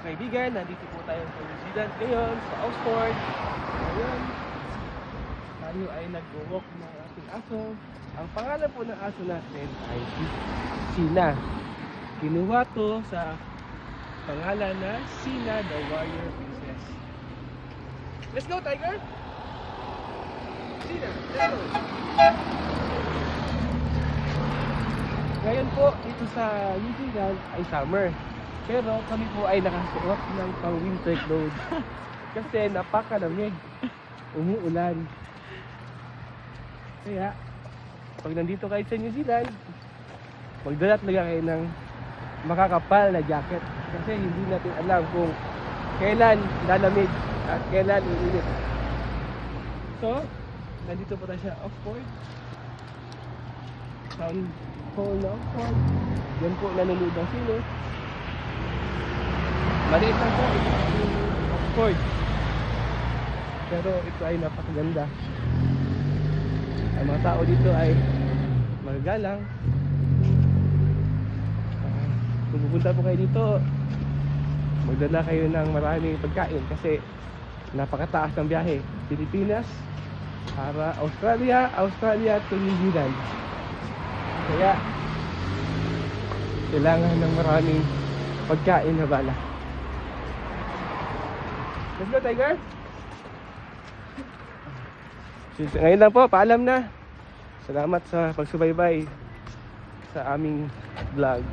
Kaibigan, nandito po tayo sa New Zealand ngayon, sa Oxford. Ngayon, tayo ay nag-walk ng ating aso. Ang pangalan po ng aso natin ay si Sina. Kinuha to sa pangalan na Sina the Warrior Princess. Let's go, Tiger! Sina, let's go! Ngayon po, dito sa New Zealand ay summer. Pero kami po ay nakasuot ng pang winter clothes kasi napakalamig, umuulan. Kaya pag nandito kayo sa New Zealand, magdala talaga kayo ng makakapal na jacket kasi hindi natin alam kung kailan lalamig at kailan uinit. So, nandito po tayo sa Oxford, Town Hall na Oxford. Yan po nanonood ng sino. Maliit lang po, ito ang Oxford. Pero ito ay napakaganda. Ang mga tao dito ay magagalang. Kung pupunta po kayo dito, magdala kayo ng maraming pagkain kasi napakataas ng biyahe. Pilipinas para Australia, Australia to New Zealand. Kaya kailangan ng maraming pagkain na bala. Let's go, Tiger! Ngayon lang po, paalam na. Salamat sa pagsubaybay sa aming vlog.